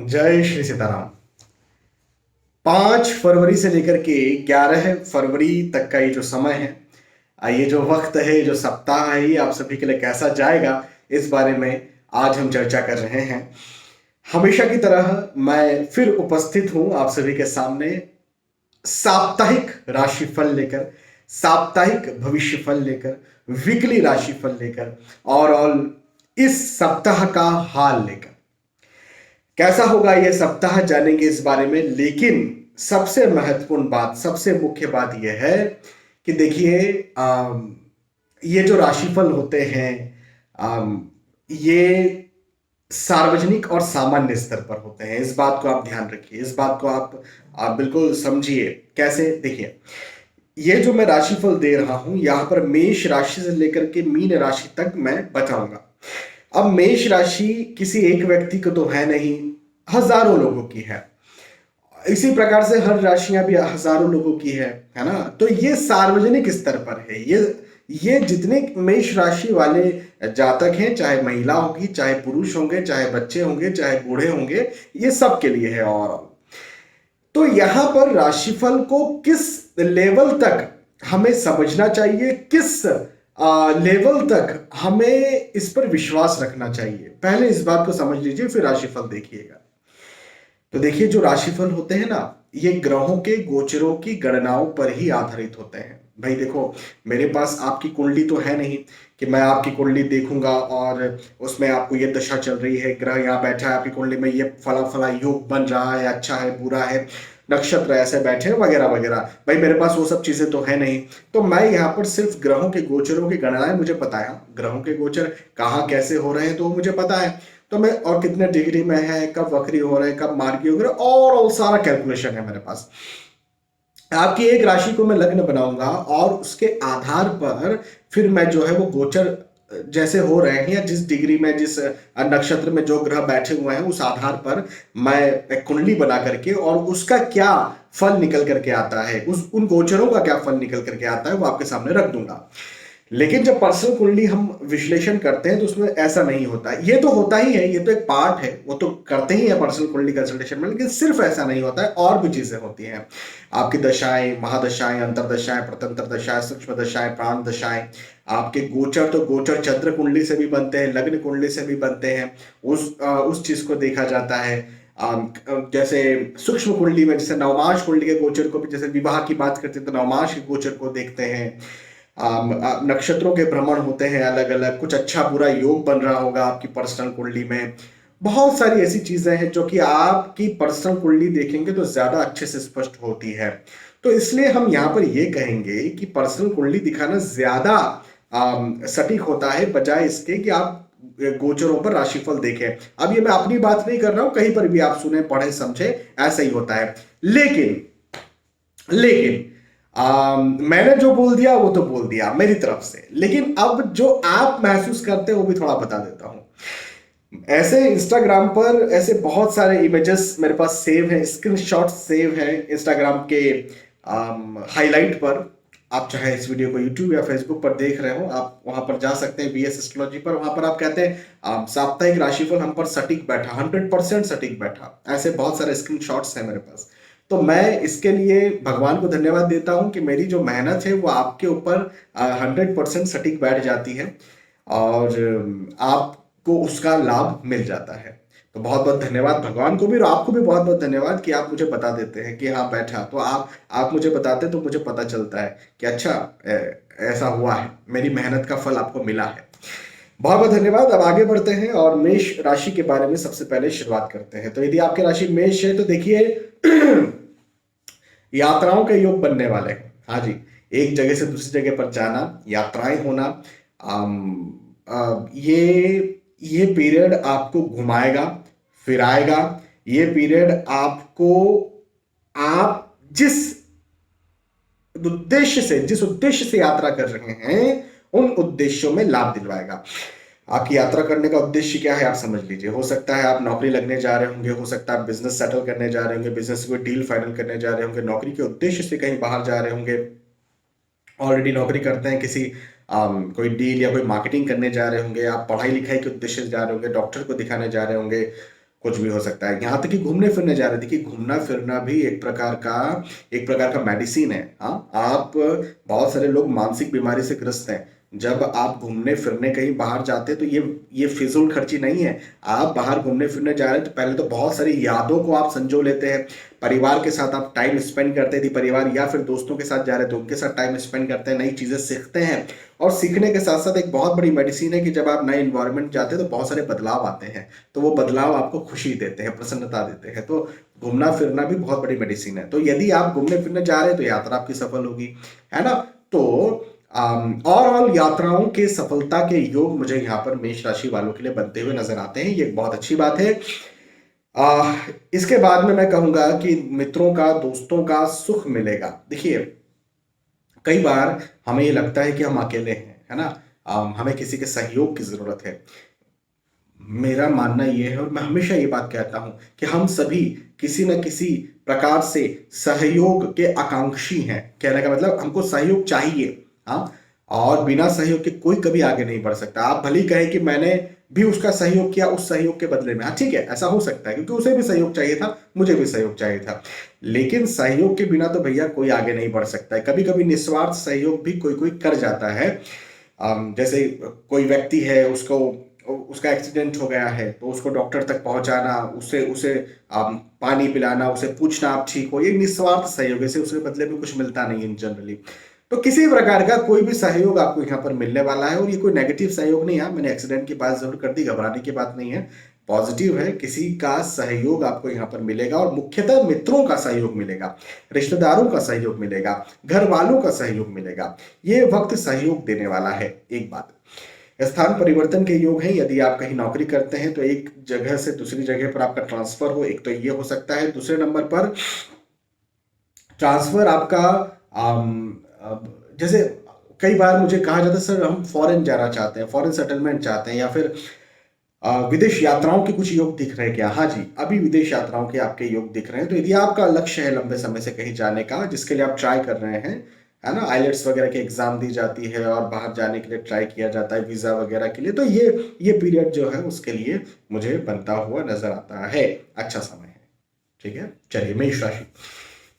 जय श्री सीताराम। 5 फरवरी से लेकर के 11 फरवरी तक का ये जो समय है, ये जो वक्त है, जो सप्ताह है, ये आप सभी के लिए कैसा जाएगा, इस बारे में आज हम चर्चा कर रहे हैं। हमेशा की तरह मैं फिर उपस्थित हूं आप सभी के सामने साप्ताहिक राशिफल लेकर, साप्ताहिक भविष्यफल लेकर, वीकली राशिफल लेकर और इस सप्ताह का हाल लेकर। कैसा होगा ये सप्ताह जानेंगे इस बारे में, लेकिन सबसे महत्वपूर्ण बात, सबसे मुख्य बात यह है कि देखिए, ये जो राशिफल होते हैं ये सार्वजनिक और सामान्य स्तर पर होते हैं। इस बात को आप ध्यान रखिए, इस बात को आप बिल्कुल समझिए। कैसे? देखिए, ये जो मैं राशिफल दे रहा हूं, यहां पर मेष राशि से लेकर के मीन राशि तक मैं बताऊंगा। अब मेष राशि किसी एक व्यक्ति को तो है नहीं, हजारों लोगों की है। इसी प्रकार से हर राशियां भी हजारों लोगों की है ना। तो ये सार्वजनिक स्तर पर है। ये जितने मेष राशि वाले जातक हैं, चाहे महिला होगी, चाहे पुरुष होंगे, चाहे बच्चे होंगे, चाहे बूढ़े होंगे, ये सब के लिए है। और तो यहां पर राशिफल को किस लेवल तक हमें समझना चाहिए, किस लेवल तक हमें इस पर विश्वास रखना चाहिए, पहले इस बात को समझ लीजिए, फिर राशिफल देखिएगा। तो देखिए, जो राशिफल होते हैं ना, ये ग्रहों के गोचरों की गणनाओं पर ही आधारित होते हैं। भाई देखो, मेरे पास आपकी कुंडली तो है नहीं कि मैं आपकी कुंडली देखूंगा और उसमें आपको ये दशा चल रही है, ग्रह यहाँ बैठा है आपकी कुंडली में, ये फला फला योग बन रहा है, अच्छा है, बुरा है, नक्षत्र ऐसे बैठे हैं, वगैरह वगैरह। भाई मेरे पास वो सब चीजें तो है नहीं। तो मैं यहाँ पर सिर्फ ग्रहों के गोचरों की गणनाएं मुझे पता है, ग्रहों के गोचर कहाँ कैसे हो रहे हैं तो मुझे पता है। तो मैं, और कितने डिग्री में है, कब वक्री हो रहे हैं, कब मार्गी हो रहे हैं, और सारा कैलकुलेशन है मेरे पास। आपकी एक राशि को मैं लग्न बनाऊंगा और उसके आधार पर फिर मैं जो है वो गोचर जैसे हो रहे हैं, या जिस डिग्री में, जिस नक्षत्र में जो ग्रह बैठे हुए हैं, उस आधार पर मैं एक कुंडली बना करके और उसका क्या फल निकल करके आता है, उन गोचरों का क्या फल निकल करके आता है, वो आपके सामने रख दूंगा। लेकिन जब पर्सनल कुंडली हम विश्लेषण करते हैं तो उसमें ऐसा नहीं होता। ये तो होता ही है, ये तो एक पार्ट है, वो तो करते ही है पर्सनल कुंडली कंसल्टेशन में, लेकिन सिर्फ ऐसा नहीं होता है, और भी चीजें होती हैं। आपकी दशाएं, महादशाएं, अंतरदशाएं, प्रतंत्र दशाएं, सूक्ष्म दशाएं, प्राण दशाएं, आपके गोचर, तो गोचर चंद्र कुंडली से भी बनते हैं, लग्न कुंडली से भी बनते हैं। उस चीज को देखा जाता है। जैसे सूक्ष्म कुंडली में, जैसे नवमाश कुंडली के गोचर को भी, जैसे विवाह की बात करते हैं तो नवमाश के गोचर को देखते हैं। नक्षत्रों के भ्रमण होते हैं अलग अलग, कुछ अच्छा बुरा योग बन रहा होगा आपकी पर्सनल कुंडली में। बहुत सारी ऐसी चीजें हैं जो कि आपकी पर्सनल कुंडली देखेंगे तो ज्यादा अच्छे से स्पष्ट होती है। तो इसलिए हम यहाँ पर ये कहेंगे कि पर्सनल कुंडली दिखाना ज्यादा सटीक होता है, बजाय इसके कि आप गोचरों पर राशिफल देखें। अब ये मैं अपनी बात नहीं कर रहा हूं, कहीं पर भी आप सुने, पढ़े, समझे, ऐसा ही होता है। लेकिन मैंने जो बोल दिया वो तो बोल दिया मेरी तरफ से, लेकिन अब जो आप महसूस करते हो वो भी थोड़ा बता देता हूं। ऐसे इंस्टाग्राम पर ऐसे बहुत सारे इमेजेस मेरे पास सेव हैं, स्क्रीनशॉट सेव है इंस्टाग्राम के हाईलाइट पर। आप चाहे इस वीडियो को यूट्यूब या फेसबुक पर देख रहे हो, आप वहां पर जा सकते हैं, बीएस एस्ट्रोलॉजी पर। वहां पर आप कहते हैं साप्ताहिक राशिफल हम पर सटीक बैठा, 100% सटीक बैठा। ऐसे बहुत सारे स्क्रीनशॉट्स हैं मेरे पास। तो मैं इसके लिए भगवान को धन्यवाद देता हूं कि मेरी जो मेहनत है वो आपके ऊपर 100% सटीक बैठ जाती है और आपको उसका लाभ मिल जाता है। तो बहुत बहुत धन्यवाद भगवान को भी, और आपको भी बहुत बहुत धन्यवाद कि आप मुझे बता देते हैं कि हाँ बैठा। तो आप मुझे बताते तो मुझे पता चलता है कि अच्छा ऐसा हुआ है, मेरी मेहनत का फल आपको मिला है। बहुत बहुत धन्यवाद। अब आगे बढ़ते हैं और मेष राशि के बारे में सबसे पहले शुरुआत करते हैं। तो यदि आपकी राशि मेष है तो देखिए, यात्राओं के योग बनने वाले हैं। हाँ जी, एक जगह से दूसरी जगह पर जाना, यात्राएं होना। ये पीरियड आपको घुमाएगा, फिराएगा। ये पीरियड आपको, आप जिस उद्देश्य से यात्रा कर रहे हैं उन उद्देश्यों में लाभ दिलवाएगा। आपकी यात्रा करने का उद्देश्य क्या है आप समझ लीजिए। हो सकता है आप नौकरी लगने जा रहे होंगे, हो सकता है आप बिजनेस सेटल करने जा रहे होंगे, बिजनेस की कोई डील फाइनल करने जा रहे होंगे, नौकरी के उद्देश्य से कहीं बाहर जा रहे होंगे, ऑलरेडी नौकरी करते हैं, किसी कोई डील या कोई मार्केटिंग करने जा रहे होंगे, आप पढ़ाई लिखाई के उद्देश्य से जा रहे होंगे, डॉक्टर को दिखाने जा रहे होंगे, कुछ भी हो सकता है। यहाँ तक कि घूमने फिरने जा रहे थे कि घूमना फिरना भी एक प्रकार का मेडिसिन है। हाँ, आप बहुत सारे लोग मानसिक बीमारी से ग्रस्त हैं। जब आप घूमने फिरने कहीं बाहर जाते हैं तो ये फिजूल खर्ची नहीं है। आप बाहर घूमने फिरने जा रहे हैं तो पहले तो बहुत सारी यादों को आप संजो लेते हैं। परिवार के साथ आप टाइम स्पेंड करते थे, परिवार या फिर दोस्तों के साथ जा रहे थे उनके साथ टाइम स्पेंड करते हैं, नई चीजें सीखते हैं। और सीखने के साथ साथ एक बहुत बड़ी मेडिसिन है कि जब आप नए इन्वायरमेंट जाते हैं तो बहुत सारे बदलाव आते हैं, तो वो बदलाव आपको खुशी देते हैं, प्रसन्नता देते हैं। तो घूमना फिरना भी बहुत बड़ी मेडिसिन है। तो यदि आप घूमने फिरने जा रहे हैं तो यात्रा आपकी सफल होगी, है ना। तो ओवरऑल यात्राओं के सफलता के योग मुझे यहाँ पर मेष राशि वालों के लिए बनते हुए नजर आते हैं। ये एक बहुत अच्छी बात है। इसके बाद में मैं कहूंगा कि मित्रों का, दोस्तों का सुख मिलेगा। देखिए, कई बार हमें ये लगता है कि हम अकेले हैं, है ना। हमें किसी के सहयोग की जरूरत है। मेरा मानना ये है और मैं हमेशा ये बात कहता हूं कि हम सभी किसी न किसी प्रकार से सहयोग के आकांक्षी हैं। कहने का मतलब हमको सहयोग चाहिए। हाँ, और बिना सहयोग के कोई कभी आगे नहीं बढ़ सकता। आप भले ही कहें कि मैंने भी उसका सहयोग किया उस सहयोग के बदले में, हाँ ठीक है, ऐसा हो सकता है क्योंकि उसे भी सहयोग चाहिए था, मुझे भी सहयोग चाहिए था। लेकिन सहयोग के बिना तो भैया कोई आगे नहीं बढ़ सकता है। कभी कभी निस्वार्थ सहयोग भी कोई कोई कर जाता है। जैसे कोई व्यक्ति है, उसका एक्सीडेंट हो गया है तो उसको डॉक्टर तक पहुंचाना, उसे उसे पानी पिलाना, उसे पूछना आप ठीक हो, ये निस्वार्थ सहयोग है। उसके बदले में कुछ मिलता नहीं है जनरली। तो किसी प्रकार का कोई भी सहयोग आपको यहाँ पर मिलने वाला है और ये कोई नेगेटिव सहयोग नहीं है। मैंने एक्सीडेंट की बात जरूर कर दी, घबराने की बात नहीं है, पॉजिटिव है। किसी का सहयोग आपको यहाँ पर मिलेगा और मुख्यतः मित्रों का सहयोग मिलेगा, रिश्तेदारों का सहयोग मिलेगा, घर वालों का सहयोग मिलेगा। ये वक्त सहयोग देने वाला है। एक बात, स्थान परिवर्तन के योग हैं। यदि आप कहीं नौकरी करते हैं तो एक जगह से दूसरी जगह पर आपका ट्रांसफर हो, एक तो ये हो सकता है। दूसरे नंबर पर ट्रांसफर आपका जैसे कई बार मुझे कहा जाता है सर हम फॉरेन जाना चाहते हैं, फॉरेन सेटलमेंट चाहते हैं, या फिर विदेश यात्राओं के कुछ योग दिख रहे हैं क्या? हाँ जी, अभी विदेश यात्राओं के आपके योग दिख रहे हैं। तो यदि आपका लक्ष्य है लंबे समय से कहीं जाने का, जिसके लिए आप ट्राई कर रहे हैं, है ना, आइलेट्स वगैरह की एग्जाम दी जाती है और बाहर जाने के लिए ट्राई किया जाता है वीजा वगैरह के लिए, तो ये पीरियड जो है उसके लिए मुझे बनता हुआ नजर आता है। अच्छा समय है, ठीक है। चलिए,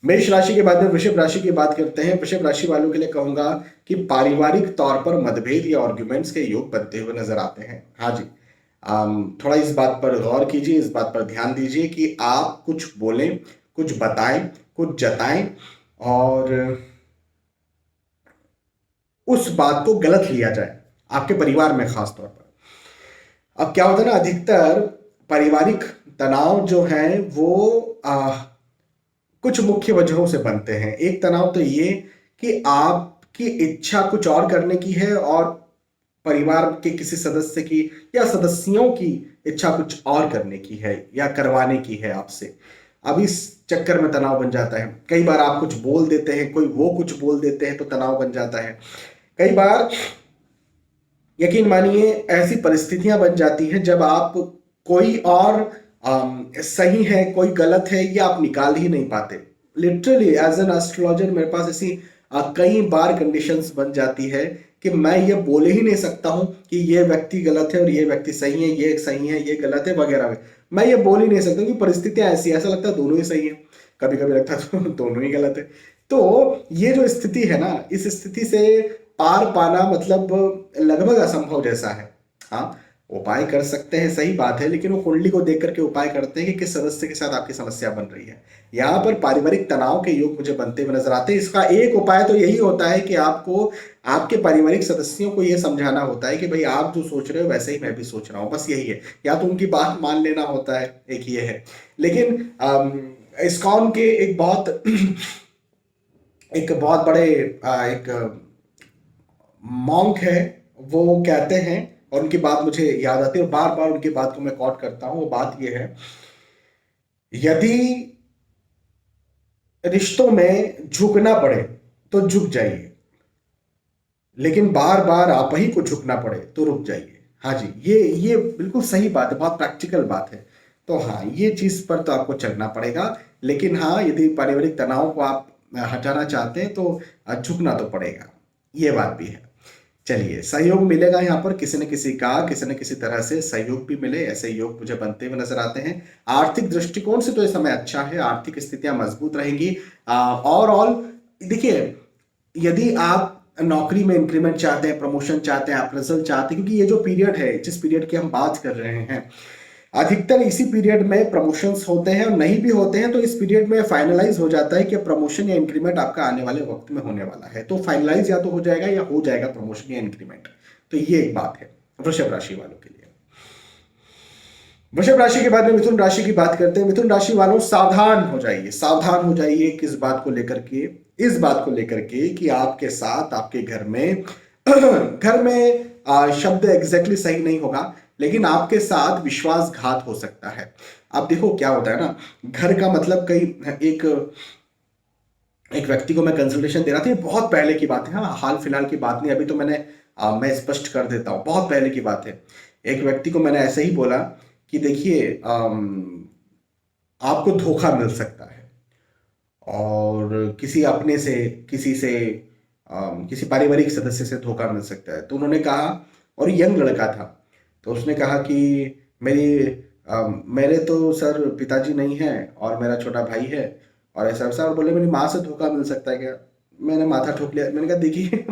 मेष राशि के बाद में वृषभ राशि की बात करते हैं। वृषभ राशि वालों के लिए कहूंगा कि पारिवारिक तौर पर मतभेद या आर्ग्यूमेंट्स के योग बनते हुए नजर आते हैं। हाँ जी, थोड़ा इस बात पर गौर कीजिए, इस बात पर ध्यान दीजिए कि आप कुछ बोलें, कुछ बताएं, कुछ जताएं और उस बात को गलत लिया जाए आपके परिवार में खास तौर पर। अब क्या होता है ना, अधिकतर पारिवारिक तनाव जो है वो कुछ मुख्य वजहों से बनते हैं। एक तनाव तो ये कि आपकी इच्छा कुछ और करने की है और परिवार के किसी सदस्य की या सदस्यों की इच्छा कुछ और करने की है या करवाने की है आपसे। अब इस चक्कर में तनाव बन जाता है। कई बार आप कुछ बोल देते हैं, कोई वो कुछ बोल देते हैं तो तनाव बन जाता है। कई बार यकीन मानिए ऐसी परिस्थितियां बन जाती हैं जब आप कोई और सही है कोई गलत है ये आप निकाल ही नहीं पाते। लिटरली एज एन एस्ट्रोलॉजर मेरे पास ऐसी कई बार कंडीशंस बन जाती है कि मैं ये बोले ही नहीं सकता हूं कि ये व्यक्ति गलत है और ये व्यक्ति सही है, ये सही है, ये गलत है वगैरह। मैं ये बोल ही नहीं सकता कि परिस्थितियां ऐसी, ऐसा लगता है दोनों ही सही है, कभी कभी लगता है तो दोनों ही गलत है। तो ये जो स्थिति है ना, इस स्थिति से पार पाना मतलब लगभग असंभव जैसा है। हाँ, उपाय कर सकते हैं, सही बात है, लेकिन वो कुंडली को देख करके उपाय करते हैं कि किस सदस्य के साथ आपकी समस्या बन रही है। यहाँ पर पारिवारिक तनाव के योग मुझे बनते हुए नजर आते हैं। इसका एक उपाय तो यही होता है कि आपको आपके पारिवारिक सदस्यों को यह समझाना होता है कि भाई आप जो सोच रहे हो वैसे ही मैं भी सोच रहा हूँ, बस यही है। या तो उनकी बात मान लेना होता है, एक ये है। लेकिन इस्कॉन के एक बहुत बड़े एक मॉन्क है, वो कहते हैं और उनकी बात मुझे याद आती है और बार बार उनकी बात को मैं कोट करता हूं। वो बात ये है, यदि रिश्तों में झुकना पड़े तो झुक जाइए, लेकिन बार बार आप ही को झुकना पड़े तो रुक जाइए। हाँ जी, ये बिल्कुल सही बात है, बहुत प्रैक्टिकल बात है। तो हाँ, ये चीज पर तो आपको चलना पड़ेगा। लेकिन हाँ, यदि पारिवारिक तनाव को आप हटाना चाहते हैं तो झुकना तो पड़ेगा, ये बात भी है। चलिए, सहयोग मिलेगा यहाँ पर किसी न किसी का, किसी न किसी तरह से सहयोग भी मिले, ऐसे योग मुझे बनते हुए नज़र आते हैं। आर्थिक दृष्टिकोण से तो ये समय अच्छा है, आर्थिक स्थितियाँ मजबूत रहेंगी। ओवरऑल देखिए, यदि आप नौकरी में इंक्रीमेंट चाहते हैं, प्रमोशन चाहते हैं, आप रिजल्ट चाहते हैं, क्योंकि ये जो पीरियड है, जिस पीरियड की हम बात कर रहे हैं, अधिकतर इसी पीरियड में प्रमोशंस होते हैं, और नहीं भी होते हैं तो इस पीरियड में फाइनलाइज हो जाता है कि प्रमोशन या इंक्रीमेंट आपका आने वाले वक्त में होने वाला है। तो फाइनलाइज या तो हो जाएगा या हो जाएगा प्रमोशन या इंक्रीमेंट। तो ये एक बात है वृषभ राशि वालों के लिए। वृषभ राशि के बाद में मिथुन राशि की बात करते हैं। मिथुन राशि वालों, सावधान हो जाइए, सावधान हो जाइए। किस बात को लेकर के? इस बात को लेकर के कि आपके साथ, आपके घर में घर में शब्द एग्जैक्टली सही नहीं होगा, लेकिन आपके साथ विश्वासघात हो सकता है। अब देखो क्या होता है ना, घर का मतलब कई एक एक व्यक्ति को मैं कंसल्टेशन दे रहा था, ये बहुत पहले की बात है, हाँ, हाल फिलहाल की बात नहीं। अभी तो मैं स्पष्ट कर देता हूँ, बहुत पहले की बात है। एक व्यक्ति को मैंने ऐसे ही बोला कि देखिए, आपको धोखा मिल सकता है, और किसी अपने से, किसी से, किसी पारिवारिक सदस्य से धोखा मिल सकता है। तो उन्होंने कहा, और यंग लड़का था, तो उसने कहा कि मेरे तो सर पिताजी नहीं है, और मेरा छोटा भाई है, और ऐसा वैसा। और बोले मेरी माँ से धोखा मिल सकता है क्या? मैंने माथा ठोक लिया। मैंने कहा देखिए,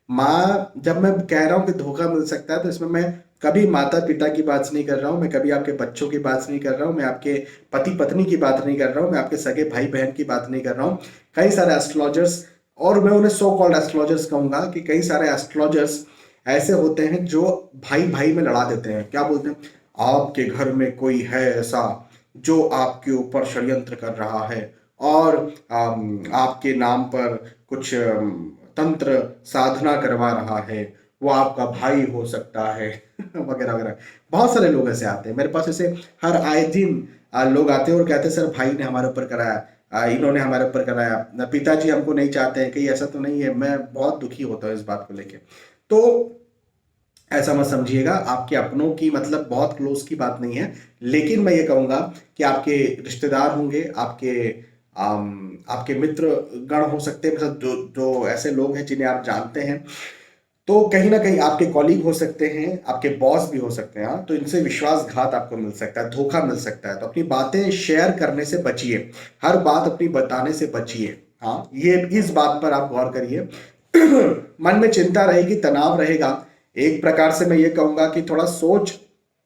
माँ जब मैं कह रहा हूँ कि धोखा मिल सकता है, तो इसमें मैं कभी माता पिता की बात नहीं कर रहा हूँ, मैं कभी आपके बच्चों की बात नहीं कर रहा हूँ, मैं आपके पति पत्नी की बात नहीं कर रहा हूँ, मैं आपके सगे भाई बहन की बात नहीं कर रहा हूँ। कई सारे एस्ट्रोलॉजर्स, और मैं उन्हें सो कॉल्ड एस्ट्रोलॉजर्स कहूंगा, कि कई सारे एस्ट्रोलॉजर्स ऐसे होते हैं जो भाई भाई में लड़ा देते हैं। क्या बोलते हैं? आपके घर में कोई है ऐसा जो आपके ऊपर षड्यंत्र कर रहा है, और आपके नाम पर कुछ तंत्र साधना करवा रहा है, वो आपका भाई हो सकता है वगैरह वगैरह। बहुत सारे लोग ऐसे आते हैं मेरे पास, ऐसे हर आए दिन लोग आते हैं और कहते हैं सर भाई ने हमारे ऊपर कराया, इन्होंने हमारे ऊपर कराया, पिताजी हमको नहीं चाहते हैं, कहीं ऐसा तो नहीं है। मैं बहुत दुखी होता हूँ इस बात को लेके। तो ऐसा मत समझिएगा, आपके अपनों की मतलब बहुत क्लोज की बात नहीं है, लेकिन मैं ये कहूंगा कि आपके रिश्तेदार होंगे, आपके मित्र गण हो सकते हैं, मतलब जो जो ऐसे लोग हैं जिन्हें आप जानते हैं, तो कहीं ना कहीं आपके कॉलीग हो सकते हैं, आपके बॉस भी हो सकते हैं। हाँ, तो इनसे विश्वासघात आपको मिल सकता है, धोखा मिल सकता है। तो अपनी बातें शेयर करने से बचिए, हर बात अपनी बताने से बचिए। हाँ, ये इस बात पर आप गौर करिए। मन में चिंता रहेगी, तनाव रहेगा। एक प्रकार से मैं ये कहूंगा कि थोड़ा सोच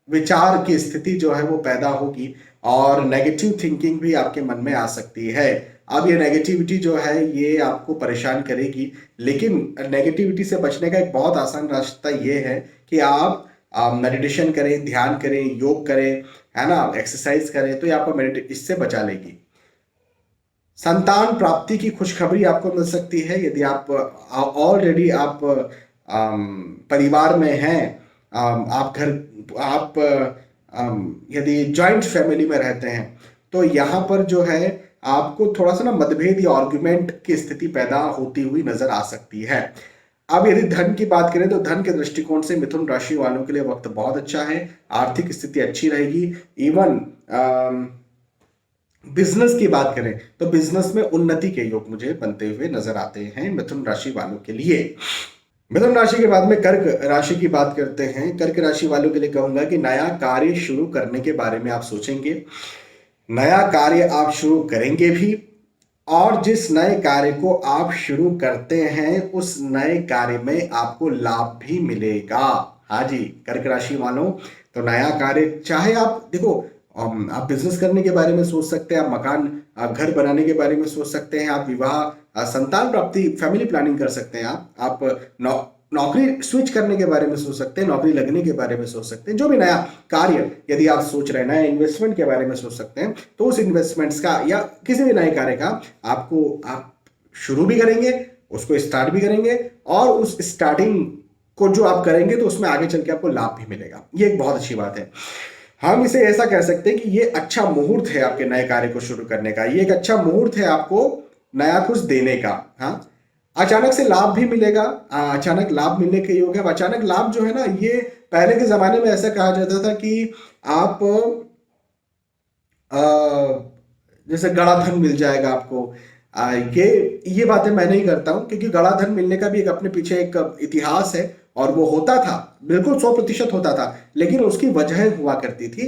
विचार की स्थिति जो है वो पैदा होगी, और नेगेटिव थिंकिंग भी आपके मन में आ सकती है। अब ये नेगेटिविटी जो है ये आपको परेशान करेगी, लेकिन नेगेटिविटी से बचने का एक बहुत आसान रास्ता ये है कि आप मेडिटेशन करें, ध्यान करें, योग करें, है ना, एक्सरसाइज करें, तो ये आपको इससे बचा लेगी। संतान प्राप्ति की खुशखबरी आपको मिल सकती है, यदि आप ऑलरेडी आप परिवार में हैं, आप यदि जॉइंट फैमिली में रहते हैं, तो यहाँ पर जो है आपको थोड़ा सा ना मतभेद या आर्गुमेंट की स्थिति पैदा होती हुई नजर आ सकती है। अब यदि धन की बात करें, तो धन के दृष्टिकोण से मिथुन राशि वालों के लिए वक्त बहुत अच्छा है, आर्थिक स्थिति अच्छी रहेगी। इवन बिजनेस की बात करें तो बिजनेस में उन्नति के योग मुझे बनते हुए नजर आते हैं मिथुन राशि वालों के लिए। मिथुन राशि के बाद में कर्क राशि की बात करते हैं। कर्क राशि वालों के लिए कहूंगा कि नया कार्य शुरू करने के बारे में आप सोचेंगे, नया कार्य आप शुरू करेंगे भी, और जिस नए कार्य को आप शुरू करते हैं उस नए कार्य में आपको लाभ भी मिलेगा। हाँ जी, कर्क राशि वालों, तो नया कार्य, चाहे आप देखो, आप बिजनेस करने के बारे में सोच सकते हैं, आप मकान, घर बनाने के बारे में सोच सकते हैं, आप विवाह, संतान प्राप्ति, फैमिली प्लानिंग कर सकते हैं, आप नौकरी स्विच करने के बारे में सोच सकते हैं, नौकरी लगने के बारे में सोच सकते हैं। जो भी नया कार्य यदि आप सोच रहे हैं, नया इन्वेस्टमेंट के बारे में सोच सकते हैं, तो उस इन्वेस्टमेंट्स का या किसी भी नए कार्य का आप शुरू भी करेंगे, उसको स्टार्ट भी करेंगे, और उस स्टार्टिंग को जो आप करेंगे तो उसमें आगे चल के आपको लाभ भी मिलेगा। ये एक बहुत अच्छी बात है। हम इसे ऐसा कह सकते हैं कि ये अच्छा मुहूर्त है आपके नए कार्य को शुरू करने का, ये एक अच्छा मुहूर्त है आपको नया कुछ देने का। हाँ, अचानक से लाभ भी मिलेगा, अचानक लाभ मिलने के योग है। अचानक लाभ जो है ना, ये पहले के जमाने में ऐसा कहा जाता था कि आप जैसे गड़ा धन मिल जाएगा आपको, ये बातें मैं नहीं करता हूं, क्योंकि गड़ा धन मिलने का भी एक अपने पीछे एक इतिहास है, और वो होता था, बिल्कुल 100% होता था, लेकिन उसकी वजह हुआ करती थी।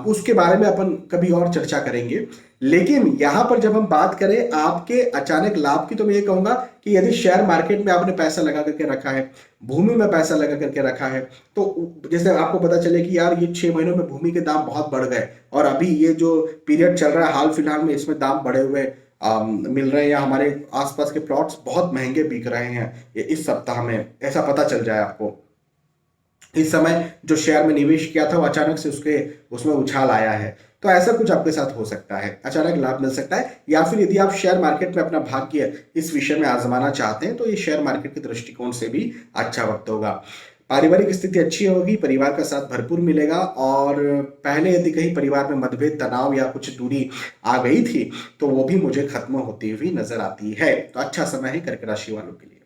उसके बारे में अपन कभी और चर्चा करेंगे। लेकिन यहां पर जब हम बात करें आपके अचानक लाभ की, तो मैं ये कहूंगा कि यदि शेयर मार्केट में आपने पैसा लगा करके रखा है, भूमि में पैसा लगा करके रखा है, तो जैसे आपको पता चले कि यार ये 6 महीनों में भूमि के दाम बहुत बढ़ गए, और अभी ये जो पीरियड चल रहा है हाल फिलहाल में, इसमें दाम बढ़े हुए मिल रहे हैं, या हमारे आसपास के प्लॉट्स बहुत महंगे बिक रहे हैं ये इस सप्ताह में, ऐसा पता चल जाए आपको, इस समय जो शेयर में निवेश किया था वो अचानक से उसके उसमें उछाल आया है, तो ऐसा कुछ आपके साथ हो सकता है, अचानक लाभ मिल सकता है। या फिर यदि आप शेयर मार्केट में अपना भाग्य इस विषय में आजमाना चाहते हैं, तो ये शेयर मार्केट के दृष्टिकोण से भी अच्छा वक्त होगा। पारिवारिक स्थिति अच्छी होगी, परिवार का साथ भरपूर मिलेगा, और पहले यदि कहीं परिवार में मतभेद, तनाव या कुछ दूरी आ गई थी, तो वो भी मुझे खत्म होती हुई नजर आती है। तो अच्छा समय है कर्क राशि वालों के लिए।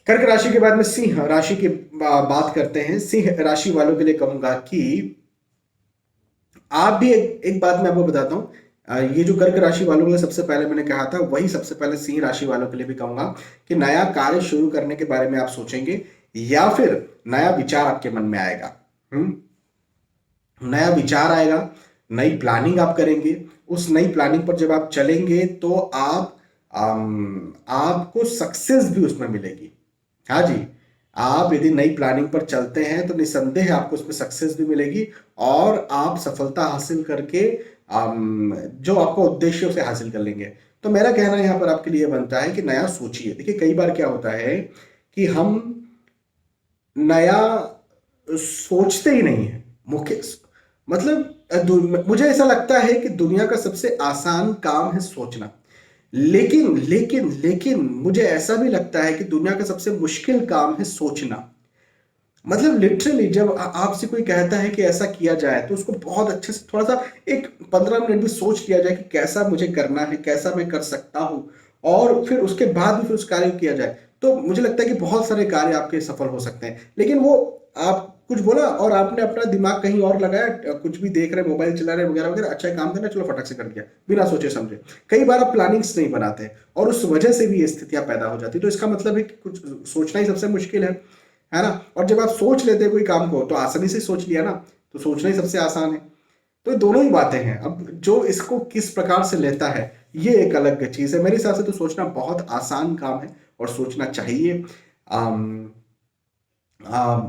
कर्क राशि के बाद में सिंह राशि की बात करते हैं। सिंह राशि वालों के लिए कहूंगा कि आप भी एक बात मैं आपको बताता हूं, ये जो कर्क राशि वालों के लिए सबसे पहले मैंने कहा था, वही सबसे पहले सिंह राशि वालों के लिए भी कहूंगा कि नया कार्य शुरू करने के बारे में आप सोचेंगे, या फिर नया विचार आपके मन में आएगा। नया विचार आएगा, नई प्लानिंग आप करेंगे, उस नई प्लानिंग पर जब आप चलेंगे तो आपको सक्सेस भी उसमें मिलेगी। हाँ जी, आप यदि नई प्लानिंग पर चलते हैं तो निसंदेह आपको उसमें सक्सेस भी मिलेगी, और आप सफलता हासिल करके जो आपको उद्देश्य उसे हासिल कर लेंगे। तो मेरा कहना यहाँ पर आपके लिए बनता है कि नया सोचिए। देखिए कई बार क्या होता है कि हम नया सोचते ही नहीं है, मुख्य मतलब मुझे ऐसा लगता है कि दुनिया का सबसे आसान काम है सोचना, लेकिन लेकिन लेकिन मुझे ऐसा भी लगता है कि दुनिया का सबसे मुश्किल काम है सोचना। मतलब लिटरली जब आपसे कोई कहता है कि ऐसा किया जाए, तो उसको बहुत अच्छे से थोड़ा सा एक 15 मिनट भी सोच लिया जाए कि कैसा मुझे करना है, कैसा मैं कर सकता हूं, और फिर उसके बाद भी फिर उस कार्य को किया जाए, तो मुझे लगता है कि बहुत सारे कार्य आपके सफल हो सकते हैं। लेकिन वो आप कुछ बोला और आपने अपना दिमाग कहीं और लगाया, कुछ भी देख रहे, मोबाइल चला रहे वगैरह वगैरह, अच्छा काम करना, चलो फटक से कर दिया बिना सोचे समझे। कई बार आप प्लानिंग्स नहीं बनाते, और उस वजह से भी ये स्थितियां पैदा हो जाती। तो इसका मतलब है कि कुछ सोचना ही सबसे मुश्किल है ना। और जब आप सोच लेते हैं कोई काम को, तो आसानी से सोच लिया ना, तो सोचना ही सबसे आसान है। तो ये दोनों ही बातें हैं। अब जो इसको किस प्रकार से लेता है, ये एक अलग चीज है। मेरे हिसाब से तो सोचना बहुत आसान काम है, और सोचना चाहिए।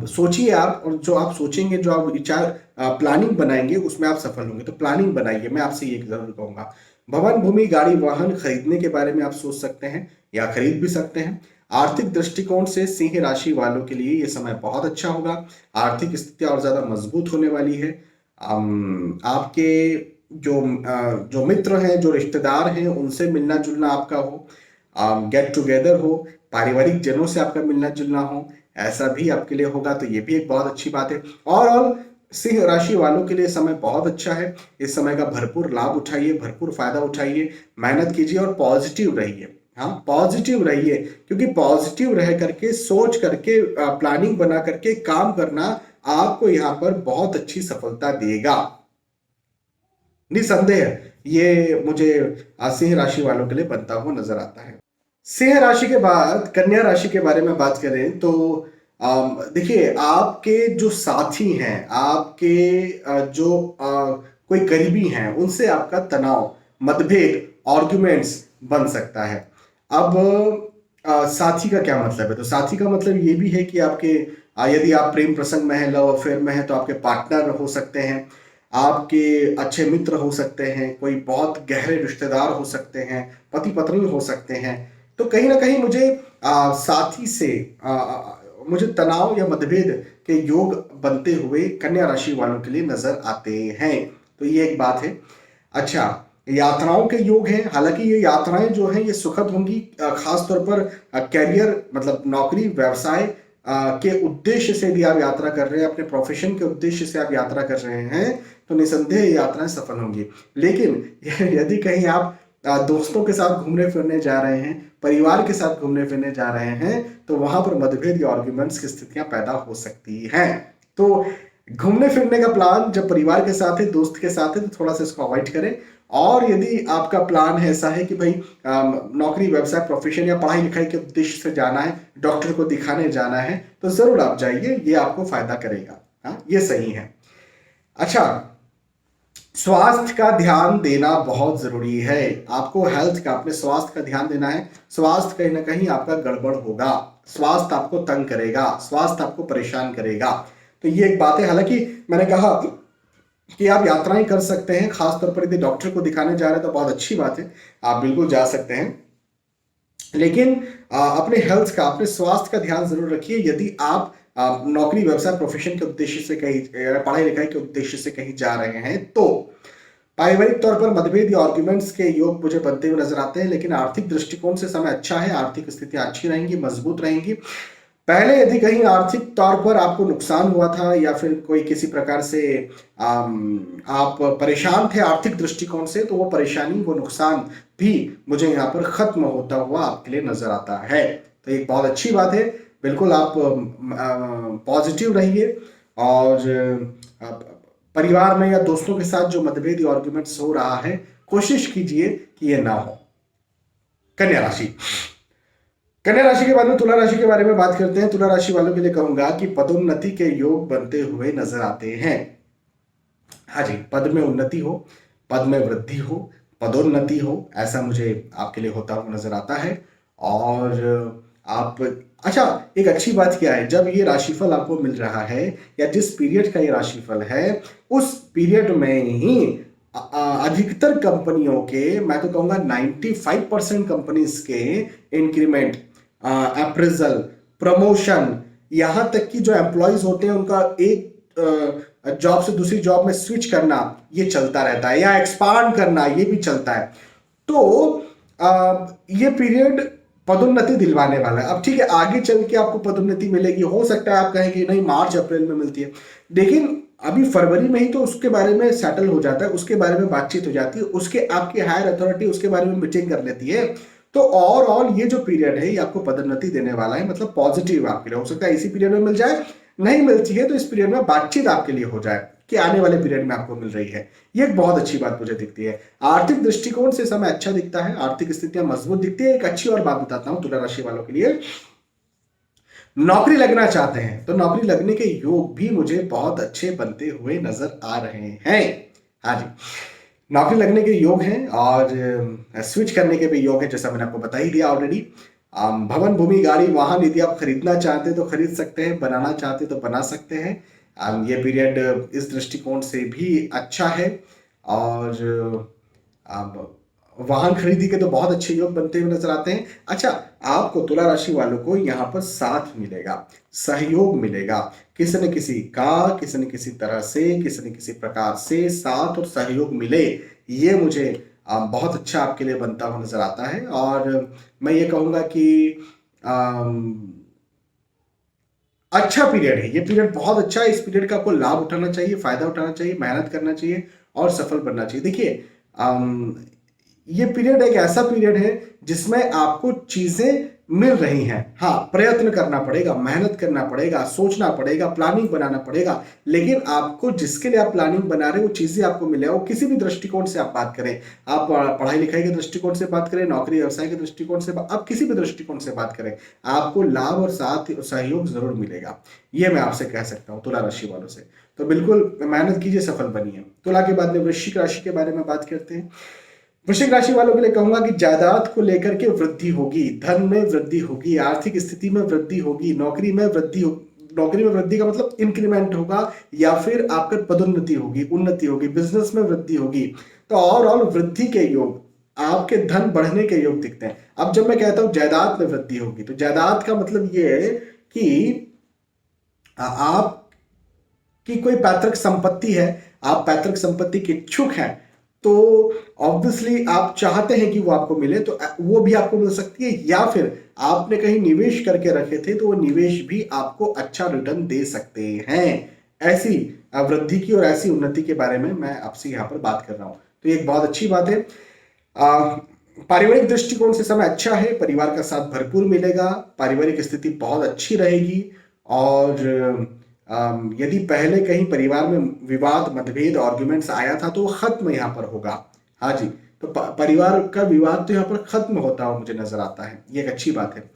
सोचिए आप, और जो आप सोचेंगे, जो आप विचार प्लानिंग बनाएंगे, उसमें आप सफल होंगे। तो प्लानिंग बनाइए, मैं आपसे ये जरूर कहूंगा। भवन, भूमि, गाड़ी, वाहन खरीदने के बारे में आप सोच सकते हैं, या खरीद भी सकते हैं। आर्थिक दृष्टिकोण से सिंह राशि वालों के लिए ये समय बहुत अच्छा होगा। आर्थिक स्थिति और ज्यादा मजबूत होने वाली है। आपके जो मित्र हैं, जो रिश्तेदार हैं, उनसे मिलना जुलना आपका हो, गेट टुगेदर हो, पारिवारिक जनों से आपका मिलना जुलना हो, ऐसा भी आपके लिए होगा। तो ये भी एक बहुत अच्छी बात है। और सिंह राशि वालों के लिए समय बहुत अच्छा है। इस समय का भरपूर लाभ उठाइए, भरपूर फायदा उठाइए, मेहनत कीजिए और पॉजिटिव रहिए। हाँ, पॉजिटिव रहिए, क्योंकि पॉजिटिव रह करके, सोच करके, प्लानिंग बना करके काम करना आपको यहाँ पर बहुत अच्छी सफलता देगा, निसंदेह। ये मुझे सिंह राशि वालों के लिए बनता हुआ नजर आता है। सिंह राशि के बाद कन्या राशि के बारे में बात करें तो देखिए, आपके जो साथी हैं, आपके जो कोई करीबी हैं, उनसे आपका तनाव, मतभेद, आर्गुमेंट्स बन सकता है। अब साथी का क्या मतलब है? तो साथी का मतलब ये भी है कि आपके यदि आप प्रेम प्रसंग में हैं, लव अफेयर में हैं, तो आपके पार्टनर हो सकते हैं, आपके अच्छे मित्र हो सकते हैं, कोई बहुत गहरे रिश्तेदार हो सकते हैं, पति पत्नी हो सकते हैं। तो कहीं ना कहीं मुझे साथी से मुझे तनाव या मतभेद के योग बनते हुए कन्या राशि वालों के लिए नजर आते हैं। तो ये एक बात है। अच्छा, यात्राओं के योग हैं। हालांकि ये यात्राएं जो हैं ये सुखद होंगी, खास तौर पर कैरियर मतलब नौकरी व्यवसाय के उद्देश्य से यदि आप यात्रा कर रहे हैं, अपने प्रोफेशन के उद्देश्य से आप यात्रा कर रहे हैं, तो निसंदेह यात्राएं सफल होंगी। लेकिन यदि कहीं आप दोस्तों के साथ घूमने फिरने जा रहे हैं, परिवार के साथ घूमने फिरने जा रहे हैं, तो वहां पर मतभेद या आर्ग्यूमेंट्स की स्थितियां पैदा हो सकती हैं। तो घूमने फिरने का प्लान जब परिवार के साथ है, दोस्त के साथ है, तो थोड़ा सा इसको अवॉइड करें। और यदि आपका प्लान है ऐसा है कि भाई नौकरी, व्यवसाय, प्रोफेशन या पढ़ाई लिखाई के उद्देश्य से जाना है, डॉक्टर को दिखाने जाना है, तो जरूर आप जाइए, ये आपको फायदा करेगा। हाँ, ये सही है। अच्छा, स्वास्थ्य का ध्यान देना बहुत जरूरी है। आपको हेल्थ का, अपने स्वास्थ्य का ध्यान देना है। स्वास्थ्य कहीं ना कहीं आपका गड़बड़ होगा, स्वास्थ्य आपको तंग करेगा, स्वास्थ्य आपको परेशान करेगा। तो ये एक बात है। हालांकि मैंने कहा कि आप यात्राएं कर सकते हैं, खासतौर पर यदि डॉक्टर को दिखाने जा रहे हैं तो बहुत अच्छी बात है, आप बिल्कुल जा सकते हैं। लेकिन अपने हेल्थ का, अपने स्वास्थ्य का ध्यान जरूर रखिए। यदि आप नौकरी, व्यवसाय, प्रोफेशन के उद्देश्य से कहीं, पढ़ाई लिखाई के उद्देश्य से कहीं जा रहे हैं, तो पारिवारिक तौर पर मतभेद या आर्ग्यूमेंट्स के योग मुझे बनते हुए नजर आते हैं। लेकिन आर्थिक दृष्टिकोण से समय अच्छा है, आर्थिक स्थितियां अच्छी रहेंगी, मजबूत रहेंगी। पहले यदि कहीं आर्थिक तौर पर आपको नुकसान हुआ था या फिर कोई किसी प्रकार से आप परेशान थे आर्थिक दृष्टिकोण से, तो वो परेशानी, वो नुकसान भी मुझे यहाँ पर खत्म होता हुआ आपके लिए नजर आता है। तो एक बहुत अच्छी बात है। बिल्कुल आप पॉजिटिव रहिए, और परिवार में या दोस्तों के साथ जो मतभेद या आर्ग्यूमेंट्स हो रहा है, कोशिश कीजिए कि ये ना हो। कन्या राशि, कन्या राशि के बाद में तुला राशि के बारे में बात करते हैं। तुला राशि वालों के लिए कहूंगा कि पदोन्नति के योग बनते हुए नजर आते हैं। हाँ जी, पद में उन्नति हो, पद में वृद्धि हो, पदोन्नति हो, ऐसा मुझे आपके लिए होता हुआ नजर आता है। और आप, अच्छा, एक अच्छी बात क्या है, जब ये राशिफल आपको मिल रहा है या जिस पीरियड का ये राशिफल है, उस पीरियड में ही अधिकतर कंपनियों के, मैं तो कहूंगा 95% कंपनीज के इंक्रीमेंट, अप्रेजल, प्रमोशन, यहां तक कि जो एम्प्लॉयज होते हैं उनका एक जॉब से दूसरी जॉब में स्विच करना, ये चलता रहता है, या एक्सपांड करना, ये भी चलता है। तो ये पीरियड पदोन्नति दिलवाने वाला है। अब ठीक है, आगे चल के आपको पदोन्नति मिलेगी, हो सकता है आप कहेंगे नहीं मार्च अप्रैल में मिलती है, लेकिन अभी फरवरी में ही तो उसके बारे में सेटल हो जाता है, उसके बारे में बातचीत हो जाती है, उसके आपकी हायर अथॉरिटी उसके बारे में मीटिंग कर लेती है। तो ओवरऑल ये जो पीरियड है ये आपको पदोन्नति देने वाला है, मतलब पॉजिटिव आपके लिए। हो सकता है इसी पीरियड में मिल जाए, नहीं मिलती है तो इस पीरियड में बातचीत आपके लिए हो जाए कि आने वाले पीरियड में आपको मिल रही है। ये एक बहुत अच्छी बात मुझे दिखती है। आर्थिक दृष्टिकोण से समय अच्छा दिखता है, आर्थिक स्थितियां मजबूत दिखती है। एक अच्छी और बात बताता हूं तुला राशि वालों के लिए, नौकरी लगना चाहते हैं तो नौकरी लगने के योग भी मुझे बहुत अच्छे बनते हुए नजर आ रहे हैं। हाँ जी, नौकरी लगने के योग हैं, और स्विच करने के भी योग है, जैसा मैंने आपको बता ही दिया ऑलरेडी। भवन, भूमि, गाड़ी, वाहन यदि आप खरीदना चाहते हैं तो खरीद सकते हैं, बनाना चाहते हैं तो बना सकते हैं। ये पीरियड इस दृष्टिकोण से भी अच्छा है। और अब वाहन खरीदी के तो बहुत अच्छे योग बनते हुए नजर आते हैं। अच्छा, आपको, तुला राशि वालों को यहाँ पर साथ मिलेगा, सहयोग मिलेगा, किसी न किसी का, किसी न किसी तरह से, किसी न किसी प्रकार से साथ और सहयोग मिले, ये मुझे बहुत अच्छा आपके लिए बनता हुआ नजर आता है। और मैं ये कहूंगा कि अच्छा पीरियड है, ये पीरियड बहुत अच्छा है। इस पीरियड का आपको लाभ उठाना चाहिए, फायदा उठाना चाहिए, मेहनत करना चाहिए और सफल बनना चाहिए। देखिए, ये पीरियड एक ऐसा पीरियड है जिसमें आपको चीजें मिल रही हैं। हाँ, प्रयत्न करना पड़ेगा, मेहनत करना पड़ेगा, सोचना पड़ेगा, प्लानिंग बनाना पड़ेगा, लेकिन आपको जिसके लिए आप प्लानिंग बना रहे हो वो चीजें आपको मिले। वो किसी भी दृष्टिकोण से आप बात करें, आप पढ़ाई लिखाई के दृष्टिकोण से बात करें, नौकरी व्यवसाय के दृष्टिकोण से, आप किसी भी दृष्टिकोण से बात करें, आपको लाभ और साथ सहयोग जरूर मिलेगा। ये मैं आपसे कह सकता हूँ तुला राशि वालों से। तो बिल्कुल मेहनत कीजिए, सफल बनिए। तुला के बाद में वृश्चिक राशि के बारे में बात करते हैं। वृश्चिक राशि वालों के लिए कहूंगा कि जायदाद को लेकर के वृद्धि होगी, धन में वृद्धि होगी, आर्थिक स्थिति में वृद्धि होगी, नौकरी में वृद्धि होगी। नौकरी में वृद्धि का मतलब इंक्रीमेंट होगा, या फिर आपका पदोन्नति होगी, उन्नति होगी, बिजनेस में वृद्धि होगी। तो ओवरऑल वृद्धि के योग, आपके धन बढ़ने के योग दिखते हैं। अब जब मैं कहता हूं जायदाद में वृद्धि होगी, तो जायदाद का मतलब ये है कि आप की कोई पैतृक संपत्ति है, आप पैतृक संपत्ति के इच्छुक हैं, तो ऑब्वियसली आप चाहते हैं कि वो आपको मिले, तो वो भी आपको मिल सकती है। या फिर आपने कहीं निवेश करके रखे थे तो वो निवेश भी आपको अच्छा रिटर्न दे सकते हैं। ऐसी वृद्धि की और ऐसी उन्नति के बारे में मैं आपसे यहाँ पर बात कर रहा हूं, तो ये एक बहुत अच्छी बात है। पारिवारिक दृष्टिकोण से समय अच्छा है, परिवार का साथ भरपूर मिलेगा, पारिवारिक स्थिति बहुत अच्छी रहेगी। और यदि पहले कहीं परिवार में विवाद, मतभेद, आर्ग्यूमेंट्स आया था तो वो खत्म यहाँ पर होगा। हाँ जी, तो परिवार का विवाद तो यहाँ पर खत्म होता हुआ मुझे नजर आता है, ये एक अच्छी बात है।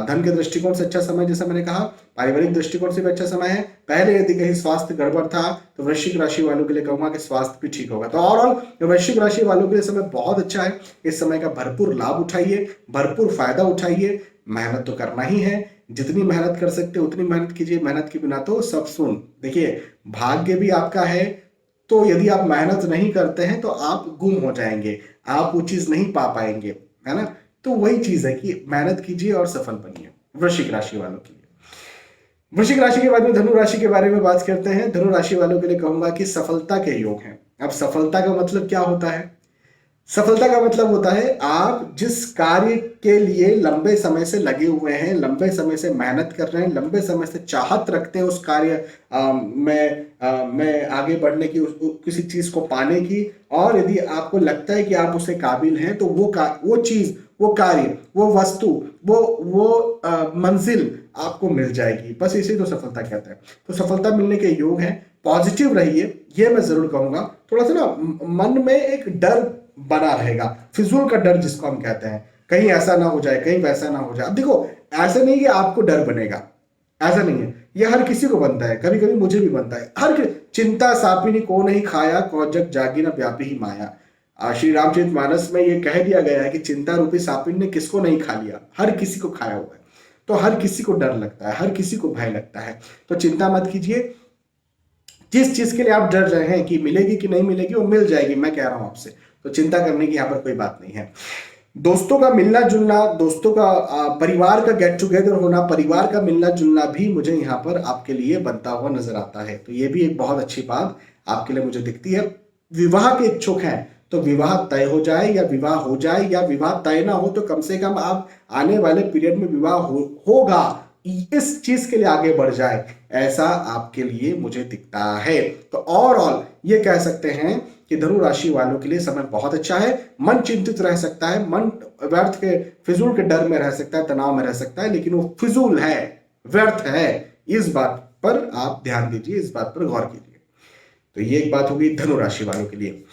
धन के दृष्टिकोण से अच्छा समय, जैसा मैंने कहा, पारिवारिक दृष्टिकोण से भी अच्छा समय है। पहले यदि कहीं स्वास्थ्य गड़बड़ था तो वृश्चिक राशि वालों के लिए कहूंगा कि स्वास्थ्य भी ठीक होगा। तो ओवरऑल वृश्चिक राशि वालों के लिए समय बहुत अच्छा है। इस समय का भरपूर लाभ उठाइए, भरपूर फायदा उठाइए। मेहनत तो करना ही है, जितनी मेहनत कर सकते उतनी मेहनत कीजिए। मेहनत के बिना तो सब सुन। देखिए, भाग्य भी आपका है, तो यदि आप मेहनत नहीं करते हैं तो आप गुम हो जाएंगे, आप वो चीज नहीं पा पाएंगे, है ना। तो वही चीज है कि मेहनत कीजिए और सफल बनिए वृश्चिक राशि वालों के लिए। वृश्चिक राशि के बाद में धनु राशि के बारे में बात करते हैं। धनु राशि वालों के लिए कहूंगा कि सफलता के योग हैं। अब सफलता का मतलब क्या होता है? सफलता का मतलब होता है आप जिस कार्य के लिए लंबे समय से लगे हुए हैं, लंबे समय से मेहनत कर रहे हैं, लंबे समय से चाहत रखते हैं उस कार्य में आगे बढ़ने की, किसी चीज को पाने की, और यदि आपको लगता है कि आप उसके काबिल हैं तो वो चीज, वो कार्य, वो वस्तु, वो मंजिल आपको मिल जाएगी। बस इसे तो सफलता कहते हैं। तो सफलता मिलने के योग हैं। पॉजिटिव रहिए, ये मैं जरूर कहूंगा। थोड़ा सा ना मन में एक डर बना रहेगा, फिजूल का डर जिसको हम कहते हैं, कहीं ऐसा ना हो जाए, कहीं वैसा ना हो जाए। अब देखो, ऐसा नहीं कि आपको डर बनेगा, ऐसा नहीं है, ये हर किसी को बनता है, कभी कभी मुझे भी बनता है। चिंता सापिनी को नहीं खाया, कौजक जागी ना व्यापी ही माया। श्री रामचरितमानस में ये कह दिया गया है कि चिंता रूपी सापिन ने किसको नहीं खा लिया, हर किसी को खाया हुआ है। तो हर किसी को डर लगता है, हर किसी को भय लगता है। तो चिंता मत कीजिए। जिस चीज के लिए आप डर रहे हैं कि मिलेगी कि नहीं मिलेगी, वो मिल जाएगी, मैं कह रहा हूं आपसे। तो चिंता करने की यहाँ पर कोई बात नहीं है। दोस्तों का मिलना जुलना, दोस्तों का परिवार का गेट टुगेदर होना, परिवार का मिलना जुलना भी मुझे यहाँ पर आपके लिए बनता हुआ नजर आता है। तो ये भी एक बहुत अच्छी बात आपके लिए मुझे दिखती है। विवाह के इच्छुक हैं तो विवाह तय हो जाए, या विवाह हो जाए, या विवाह तय ना हो तो कम से कम आप आने वाले पीरियड में विवाह होगा, इस चीज के लिए आगे बढ़ जाए, ऐसा आपके लिए मुझे दिखता है। तो ओवरऑल ये कह सकते हैं कि धनु राशि वालों के लिए समय बहुत अच्छा है। मन चिंतित रह सकता है, मन व्यर्थ के, फिजूल के डर में रह सकता है, तनाव में रह सकता है, लेकिन वो फिजूल है, व्यर्थ है। इस बात पर आप ध्यान दीजिए, इस बात पर गौर कीजिए। तो ये एक बात होगी धनु राशि वालों के लिए।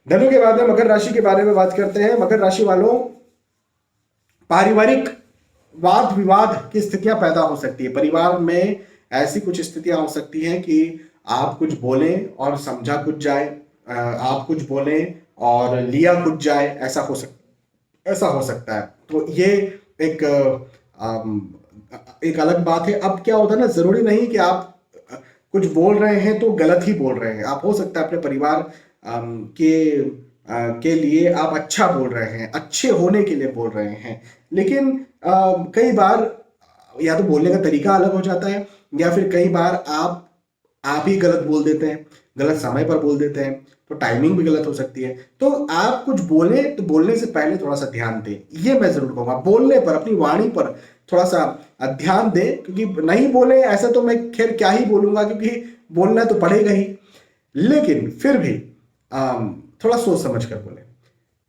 धनु के बाद में मकर राशि के बारे में बात करते हैं। मकर राशि वालों, पारिवारिक वाद विवाद की स्थितियां पैदा हो सकती है। परिवार में ऐसी कुछ स्थितियां हो सकती हैं कि आप कुछ बोलें और समझा कुछ जाए, आप कुछ बोलें और लिया कुछ जाए, ऐसा हो सकता है। तो ये एक एक अलग बात है। अब क्या होता है ना, जरूरी नहीं कि आप कुछ बोल रहे हैं तो गलत ही बोल रहे हैं। आप हो सकता है अपने परिवार के लिए आप अच्छा बोल रहे हैं, अच्छे होने के लिए बोल रहे हैं, लेकिन कई बार या तो बोलने का तरीका अलग हो जाता है, या फिर कई बार आप ही गलत बोल देते हैं, गलत समय पर बोल देते हैं, तो टाइमिंग भी गलत हो सकती है। तो आप कुछ बोले तो बोलने से पहले थोड़ा सा ध्यान दें, ये मैं जरूर कहूंगा। बोलने पर, अपनी वाणी पर थोड़ा सा ध्यान दें, क्योंकि नहीं बोले ऐसा तो मैं खैर क्या ही बोलूंगा, क्योंकि बोलना तो पड़ेगा ही, लेकिन फिर भी थोड़ा सोच समझ कर बोले,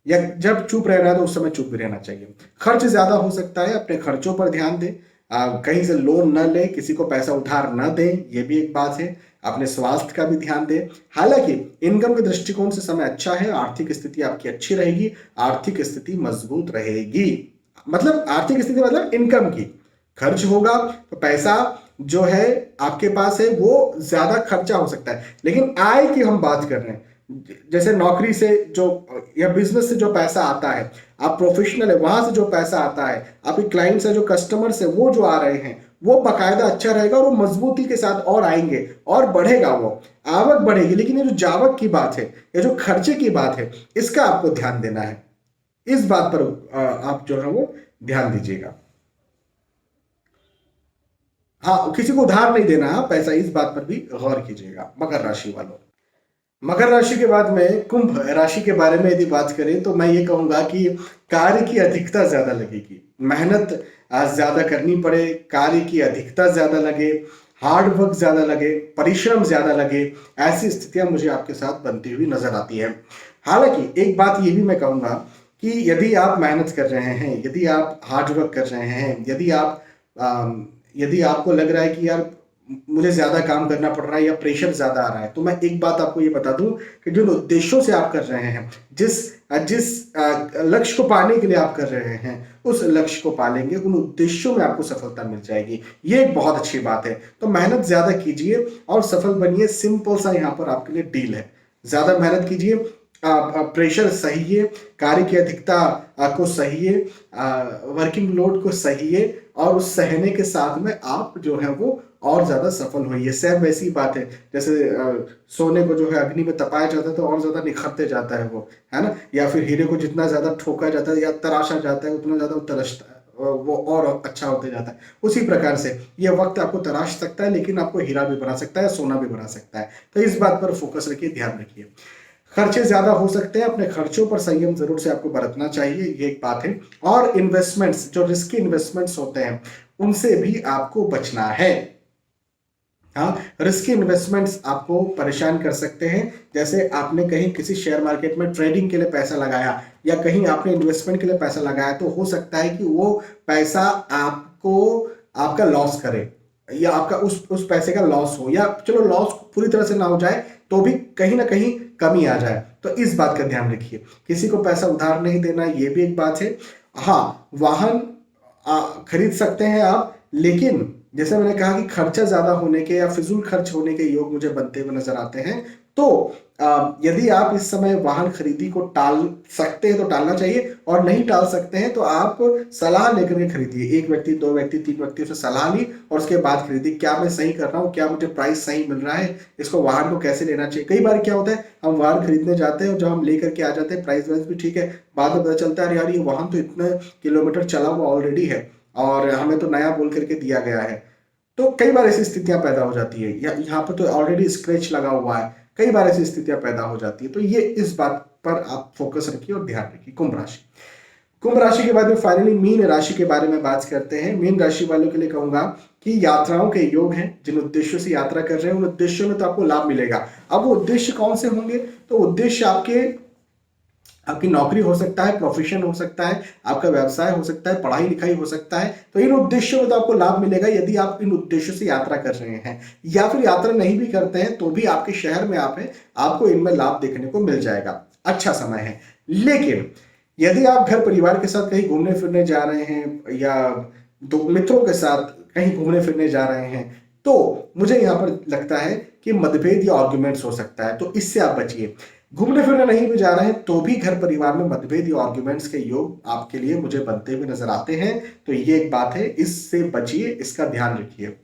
या जब चुप रहना है तो उस समय चुप भी रहना चाहिए। खर्च ज्यादा हो सकता है, अपने खर्चों पर ध्यान दें। कहीं से लोन न ले, किसी को पैसा उधार न दें, ये भी एक बात है। अपने स्वास्थ्य का भी ध्यान दें। हालांकि इनकम के दृष्टिकोण से समय अच्छा है, आर्थिक स्थिति आपकी अच्छी रहेगी, आर्थिक स्थिति मजबूत रहेगी। मतलब आर्थिक स्थिति मतलब इनकम की। खर्च होगा तो पैसा जो है आपके पास है वो ज्यादा खर्चा हो सकता है, लेकिन आय की हम बात कर रहे हैं। जैसे नौकरी से जो या बिजनेस से जो पैसा आता है, आप प्रोफेशनल है, वहां से जो पैसा आता है, आपके क्लाइंट से जो कस्टमर्स है वो जो आ रहे हैं, वो बाकायदा अच्छा रहेगा, और वो मजबूती के साथ और आएंगे और बढ़ेगा, वो आवक बढ़ेगी। लेकिन ये जो जावक की बात है, ये जो खर्चे की बात है, इसका आपको ध्यान देना है। इस बात पर आप जो है वो ध्यान दीजिएगा। हाँ, किसी को उधार नहीं देना है पैसा, इस बात पर भी गौर कीजिएगा मकर राशि वालों। मकर राशि के बाद में कुंभ राशि के बारे में यदि बात करें तो मैं ये कहूंगा कि कार्य की अधिकता ज्यादा लगेगी, मेहनत ज्यादा करनी पड़े, कार्य की अधिकता ज्यादा लगे, हार्ड वर्क ज्यादा लगे, परिश्रम ज्यादा लगे, ऐसी स्थितियां मुझे आपके साथ बनती हुई नजर आती है। हालांकि एक बात ये भी मैं कहूंगा कि यदि आप मेहनत कर रहे हैं, यदि आप हार्ड वर्क कर रहे हैं, यदि आपको लग रहा है कि यार मुझे ज्यादा काम करना पड़ रहा है या प्रेशर ज्यादा आ रहा है, तो मैं एक बात आपको ये बता दूं कि जिन उद्देश्यों से आप कर रहे हैं, जिस जिस लक्ष्य को पाने के लिए आप कर रहे हैं, उस लक्ष्य को पालेंगे, उन उद्देश्यों में आपको सफलता मिल जाएगी। ये एक बहुत अच्छी बात है। तो मेहनत ज्यादा कीजिए और सफल बनिए। सिंपल सा यहाँ पर आपके लिए डील है। ज्यादा मेहनत कीजिए, प्रेशर सहिए, कार्य की अधिकता को सहिए, वर्किंग लोड को सहिए, और उस सहने के साथ में आप जो है वो और ज्यादा सफल होइए। सेम वैसी बात है जैसे सोने को जो है अग्नि में तपाया जाता है तो और ज्यादा निखरते जाता है वो, है ना। या फिर हीरे को जितना ज्यादा ठोका जाता है या तराशा जाता है उतना ज्यादा वो तरसता है, वो और अच्छा होते जाता है। उसी प्रकार से ये वक्त आपको तराश सकता है लेकिन आपको हीरा भी बना सकता है, सोना भी बना सकता है। तो इस बात पर फोकस रखिए, ध्यान रखिए। खर्चे ज्यादा हो सकते हैं, अपने खर्चों पर संयम जरूर से आपको बरतना चाहिए, ये एक बात है। और इन्वेस्टमेंट्स, जो रिस्की इन्वेस्टमेंट्स होते हैं, उनसे भी आपको बचना है। हाँ, रिस्की इन्वेस्टमेंट्स आपको परेशान कर सकते हैं। जैसे आपने कहीं किसी शेयर मार्केट में ट्रेडिंग के लिए पैसा लगाया या कहीं आपने इन्वेस्टमेंट के लिए पैसा लगाया, तो हो सकता है कि वो पैसा आपको आपका लॉस करे, या आपका उस पैसे का लॉस हो, या चलो लॉस पूरी तरह से ना हो जाए तो भी कहीं ना कहीं कमी आ जाए। तो इस बात का ध्यान रखिए। किसी को पैसा उधार नहीं देना, ये भी एक बात है। हाँ, वाहन खरीद सकते हैं आप, लेकिन जैसे मैंने कहा कि खर्चा ज्यादा होने के या फिजूल खर्च होने के योग मुझे बनते हुए नजर आते हैं। तो यदि आप इस समय वाहन खरीदी को टाल सकते हैं तो टालना चाहिए, और नहीं टाल सकते हैं तो आप सलाह लेकर के खरीदिए। एक व्यक्ति, दो व्यक्ति, तीन व्यक्ति से सलाह ली और उसके बाद खरीदी। क्या मैं सही कर रहा हूँ, क्या मुझे प्राइस सही मिल रहा है, इसको वाहन को कैसे लेना चाहिए। कई बार क्या होता है, हम वाहन खरीदने जाते हैं और जब हम लेकर के आ जाते हैं, प्राइस वाइस भी ठीक है, बाद में पता चलता है यार ये वाहन तो इतने किलोमीटर चला हुआ ऑलरेडी है और हमें तो नया बोल करके दिया गया है। तो कई बार ऐसी स्थितियां पैदा हो जाती है, यहाँ पर तो ऑलरेडी स्क्रैच लगा हुआ है। कई बार ऐसी स्थितियां पैदा हो जाती है। तो ये इस बात पर आप फोकस रखिए और ध्यान रखिए। कुंभ राशि, कुंभ राशि के बाद में फाइनली मीन राशि के बारे में बात करते हैं। मीन राशि वालों के लिए कहूंगा कि यात्राओं के योग हैं। जिन उद्देश्यों से यात्रा कर रहे हैं उन उद्देश्यों में तो आपको लाभ मिलेगा। अब वो उद्देश्य कौन से होंगे, तो उद्देश्य आपकी नौकरी हो सकता है, प्रोफेशन हो सकता है, आपका व्यवसाय हो सकता है, पढ़ाई लिखाई हो सकता है। तो इन उद्देश्यों में तो आपको लाभ मिलेगा यदि आप इन उद्देश्यों से यात्रा कर रहे हैं, या फिर यात्रा नहीं भी करते हैं तो भी आपके शहर में आप हैं, आपको इनमें लाभ देखने को मिल जाएगा। अच्छा समय है। लेकिन यदि आप घर परिवार के साथ कहीं घूमने फिरने जा रहे हैं या दो मित्रों के साथ कहीं घूमने फिरने जा रहे हैं, तो मुझे यहां पर लगता है कि मतभेद या आर्ग्यूमेंट्स हो सकता है, तो इससे आप बचिए। घूमने फिरने नहीं भी जा रहे हैं तो भी घर परिवार में मतभेद या आर्ग्यूमेंट्स के योग आपके लिए मुझे बनते हुए नजर आते हैं। तो ये एक बात है, इससे बचिए, इसका ध्यान रखिए।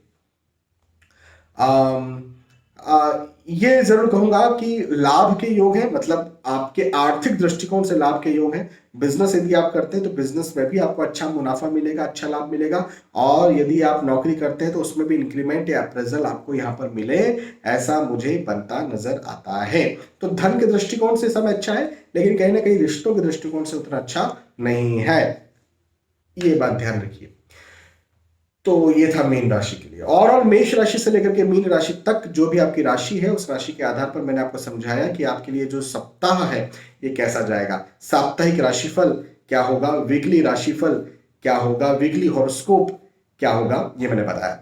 ये जरूर कहूंगा कि लाभ के योग है, मतलब आपके आर्थिक दृष्टिकोण से लाभ के योग है। बिजनेस यदि आप करते हैं तो बिजनेस में भी आपको अच्छा मुनाफा मिलेगा, अच्छा लाभ मिलेगा। और यदि आप नौकरी करते हैं तो उसमें भी इंक्रीमेंट या अप्रेजल आपको यहाँ पर मिले, ऐसा मुझे बनता नजर आता है। तो धन के दृष्टिकोण से समय अच्छा है, लेकिन कहीं ना कहीं रिश्तों के दृष्टिकोण से उतना अच्छा नहीं है। ये बात ध्यान रखिए। तो ये था मीन राशि के लिए। और मेष राशि से लेकर के मीन राशि तक जो भी आपकी राशि है, उस राशि के आधार पर मैंने आपको समझाया कि आपके लिए जो सप्ताह है ये कैसा जाएगा। साप्ताहिक राशिफल क्या होगा, वीकली राशिफल क्या होगा, वीकली हॉरोस्कोप क्या होगा, ये मैंने बताया।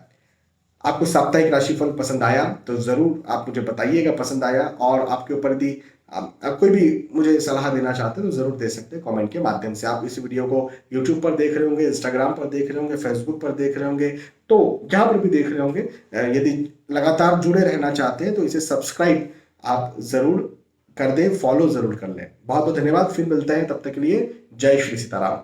आपको साप्ताहिक राशिफल पसंद आया तो जरूर आप मुझे बताइएगा पसंद आया। और आपके ऊपर यदि आप कोई भी मुझे सलाह देना चाहते हैं तो जरूर दे सकते हैं कमेंट के माध्यम से। आप इस वीडियो को यूट्यूब पर देख रहे होंगे, इंस्टाग्राम पर देख रहे होंगे, फेसबुक पर देख रहे होंगे, तो जहां पर भी देख रहे होंगे, यदि लगातार जुड़े रहना चाहते हैं तो इसे सब्सक्राइब आप जरूर कर दें, फॉलो जरूर कर लें। बहुत बहुत धन्यवाद। फिर मिलते हैं, तब तक के लिए जय श्री सीताराम।